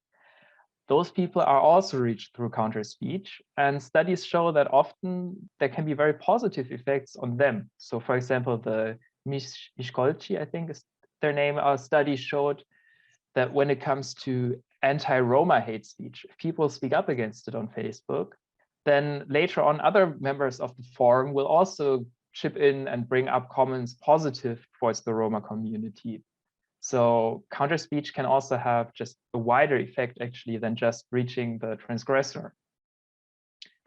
Those people are also reached through counter speech, and studies show that often there can be very positive effects on them. So for example, the Mishkolci, I think is their name, study showed that when it comes to anti-Roma hate speech, if people speak up against it on Facebook, then later on other members of the forum will also chip in and bring up comments positive towards the Roma community. So counter speech can also have just a wider effect actually than just reaching the transgressor.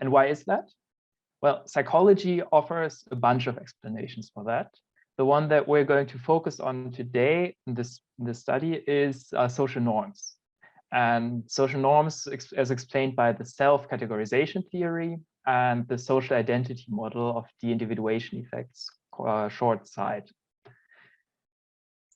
And why is that? Well, psychology offers a bunch of explanations for that. The one that we're going to focus on today in this study is social norms. And social norms, as explained by the self-categorization theory and the social identity model of de-individuation effects, short SIDE.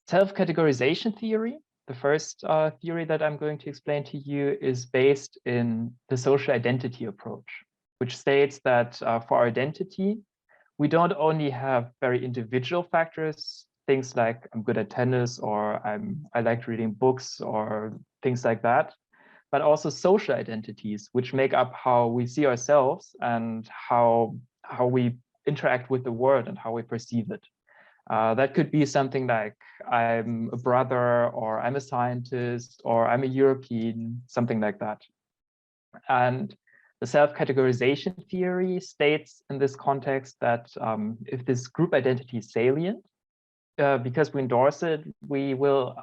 Self-categorization theory, the first theory that I'm going to explain to you, is based in the social identity approach, which states that for our identity, we don't only have very individual factors, things like I'm good at tennis or I like reading books or things like that, but also social identities, which make up how we see ourselves and how we interact with the world and how we perceive it. That could be something like I'm a brother, or I'm a scientist, or I'm a European, something like that. And the self-categorization theory states in this context that if this group identity is salient, because we endorse it, we will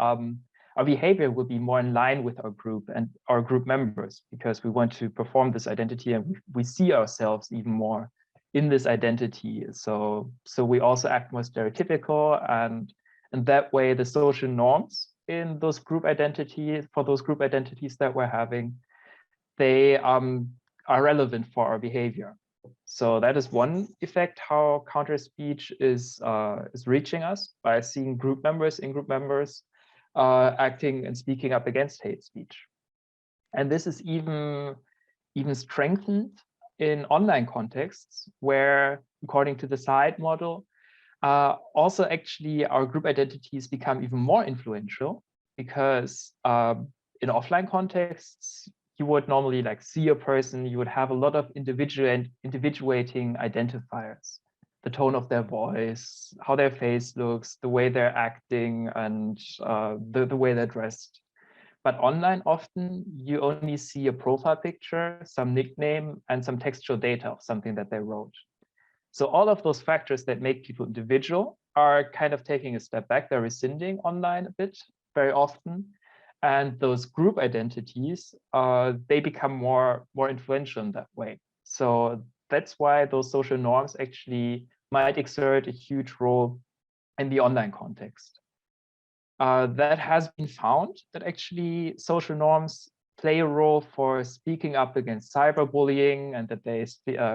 our behavior will be more in line with our group and our group members, because we want to perform this identity and we see ourselves even more in this identity. So we also act more stereotypical, and And that way, the social norms in those group identities, for those group identities that we're having, they are relevant for our behavior. So that is one effect, how counter speech is reaching us, by seeing group members, in-group members acting and speaking up against hate speech. And this is even strengthened in online contexts, where, according to the side model, also actually our group identities become even more influential, because in offline contexts, you would normally like see a person, you would have a lot of individuating identifiers, the tone of their voice, how their face looks, the way they're acting, and the way they're dressed. But online, often you only see a profile picture, some nickname, and some textual data of something that they wrote. So all of those factors that make people individual are kind of taking a step back. They're rescinding online a bit, very often. And those group identities, they become more influential in that way. So that's why those social norms actually might exert a huge role in the online context. That has been found that actually social norms play a role for speaking up against cyberbullying, and that they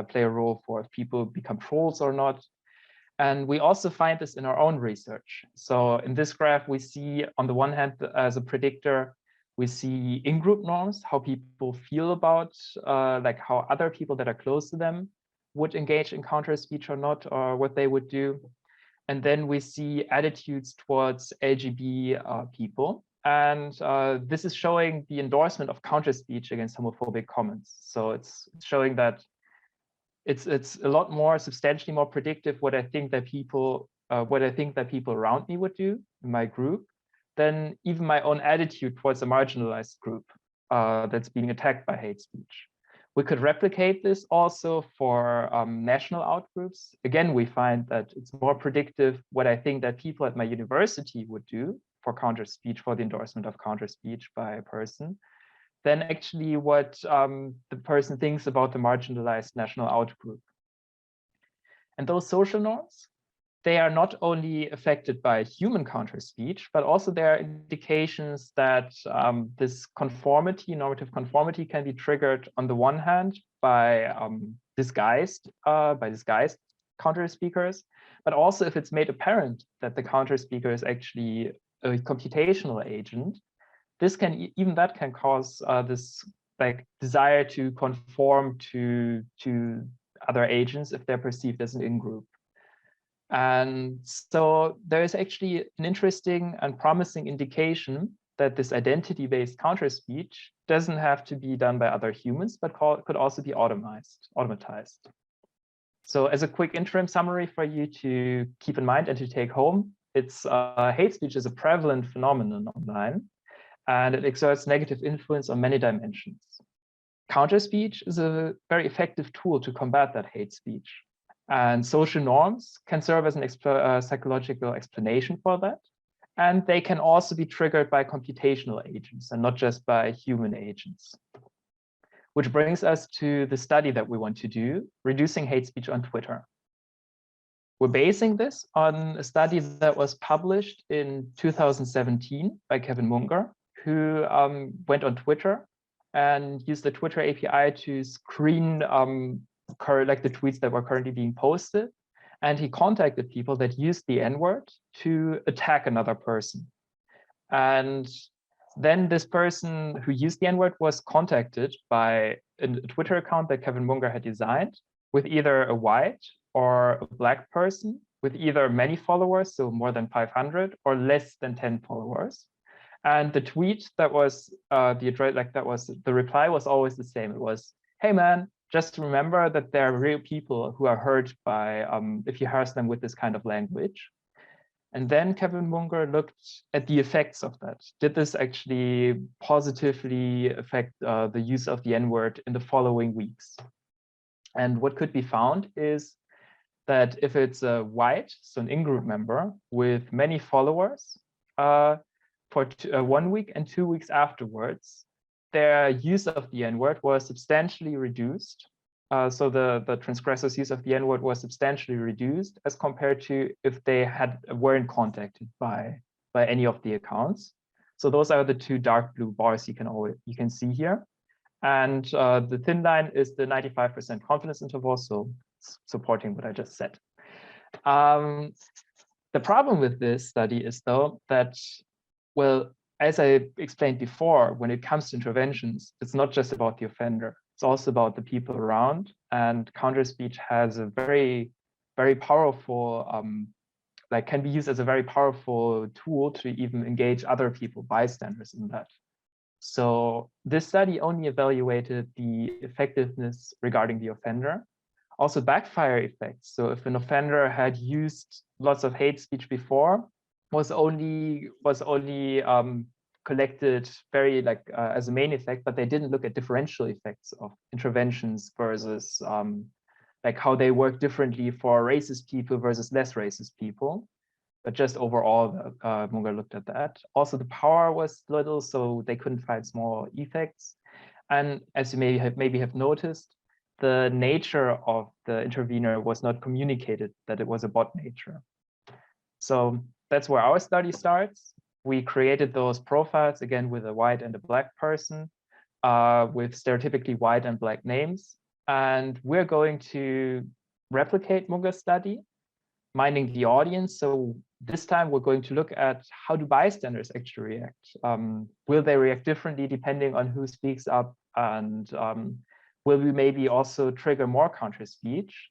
play a role for if people become trolls or not. And we also find this in our own research. So in this graph, we see, on the one hand, as a predictor, we see in-group norms, how people feel about, like how other people that are close to them would engage in counter speech or not, or what they would do. And then we see attitudes towards LGB people. And this is showing the endorsement of counter speech against homophobic comments. So it's showing that it's a lot more, substantially more predictive what I think that people around me would do in my group than even my own attitude towards a marginalized group that's being attacked by hate speech. We could replicate this also for national outgroups. Again, we find that it's more predictive what I think that people at my university would do for counter speech, for the endorsement of counter speech by a person, than actually what the person thinks about the marginalized national outgroup. And those social norms, they are not only affected by human counter speech, but also there are indications that this conformity, normative conformity, can be triggered on the one hand by disguised counter speakers, but also if it's made apparent that the counter speaker is actually a computational agent, this can cause this like desire to conform to other agents if they're perceived as an in-group. And so there is actually an interesting and promising indication that this identity-based counter speech doesn't have to be done by other humans, but could also be automatized. So as a quick interim summary for you to keep in mind and to take home, it's hate speech is a prevalent phenomenon online, and it exerts negative influence on many dimensions. Counter speech is a very effective tool to combat that hate speech. And social norms can serve as an psychological explanation for that. And they can also be triggered by computational agents and not just by human agents. Which brings us to the study that we want to do, reducing hate speech on Twitter. We're basing this on a study that was published in 2017 by Kevin Munger, who went on Twitter and used the Twitter API to screen like the tweets that were currently being posted. And he contacted people that used the N-word to attack another person. And then this person who used the N-word was contacted by a Twitter account that Kevin Munger had designed, with either a white or a black person, with either many followers, so more than 500, or less than 10 followers. And the tweet that was the reply was always the same. It was, "Hey man, just remember that there are real people who are hurt by if you harass them with this kind of language." And then Kevin Munger looked at the effects of that. Did this actually positively affect the use of the N-word in the following weeks? And what could be found is that if it's a white, so an in-group member with many followers, for 1 week and 2 weeks afterwards, their use of the N-word was substantially reduced So the transgressors' use of the N-word was substantially reduced as compared to if they weren't contacted by any of the accounts. So those are the two dark blue bars you can see here. And the thin line is the 95% confidence interval, so supporting what I just said. The problem with this study is, though, that, well, as I explained before, when it comes to interventions, it's not just about the offender. It's also about the people around. And counter speech has a very, very powerful, can be used as a very powerful tool to even engage other people, bystanders in that. So this study only evaluated the effectiveness regarding the offender. Also backfire effects. So if an offender had used lots of hate speech before, was only collected very as a main effect, but they didn't look at differential effects of interventions versus how they work differently for racist people versus less racist people. But just overall, Munger looked at that. Also, the power was little, so they couldn't find small effects. And as you maybe have noticed, the nature of the intervener was not communicated that it was a bot nature. So that's where our study starts. We created those profiles, again, with a white and a black person, with stereotypically white and black names. And we're going to replicate Munger's study, minding the audience. So this time we're going to look at how do bystanders actually react. Will they react differently depending on who speaks up? And will we maybe also trigger more counter speech?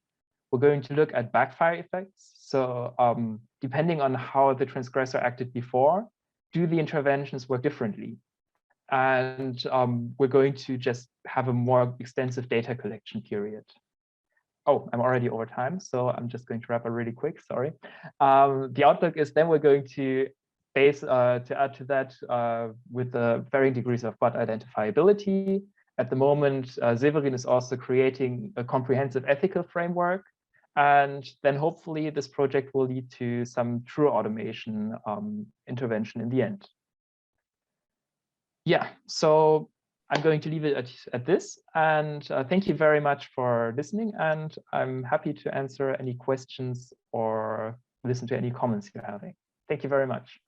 We're going to look at backfire effects. So depending on how the transgressor acted before, do the interventions work differently? And we're going to just have a more extensive data collection period. Oh, I'm already over time, so I'm just going to wrap up really quick, sorry. The outlook is then we're going to add to that with the varying degrees of bot identifiability. At the moment, Severin is also creating a comprehensive ethical framework. And then hopefully this project will lead to some true automation intervention in the end. Yeah, so I'm going to leave it at this. And thank you very much for listening. And I'm happy to answer any questions or listen to any comments you're having. Thank you very much.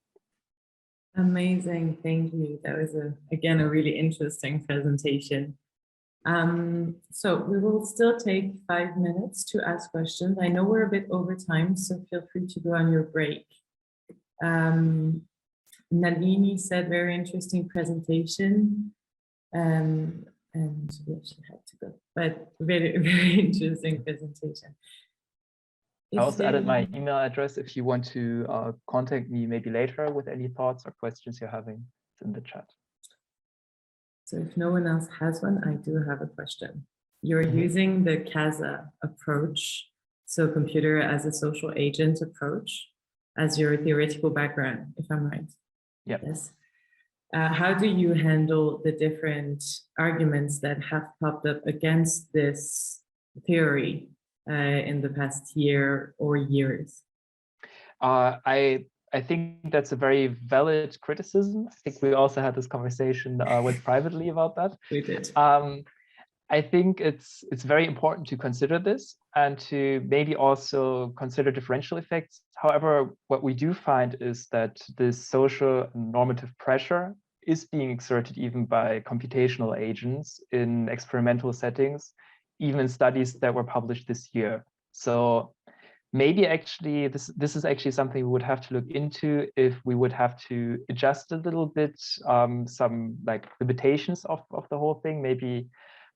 Amazing, thank you. That was, again, a really interesting presentation. So we will still take 5 minutes to ask questions. I know we're a bit over time, so feel free to go on your break. Nalini said, very interesting presentation. And yeah, she had to go, but very, very interesting presentation. I also added my email address if you want to contact me maybe later with any thoughts or questions you're having. It's in the chat. So if no one else has one, I do have a question. You're using the CASA approach, so computer as a social agent approach, as your theoretical background, if I'm right. Yep. Yes. How do you handle the different arguments that have popped up against this theory in the past year or years? I think that's a very valid criticism. I think we also had this conversation with privately about that. We did. I think it's very important to consider this and to maybe also consider differential effects. However, what we do find is that this social normative pressure is being exerted even by computational agents in experimental settings, even in studies that were published this year. So maybe actually this is actually something we would have to look into if we would have to adjust a little bit some limitations of the whole thing, maybe.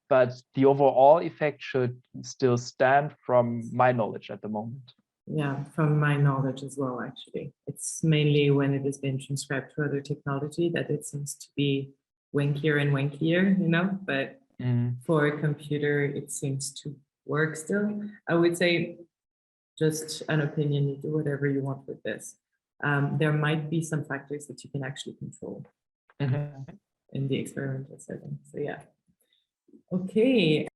But the overall effect should still stand from my knowledge at the moment. Yeah, from my knowledge as well, actually. It's mainly when it has been transcribed to other technology that it seems to be wankier and wankier, you know, but for a computer, it seems to work still. I would say, just an opinion, you do whatever you want with this. There might be some factors that you can actually control in the experimental setting. So yeah. Okay.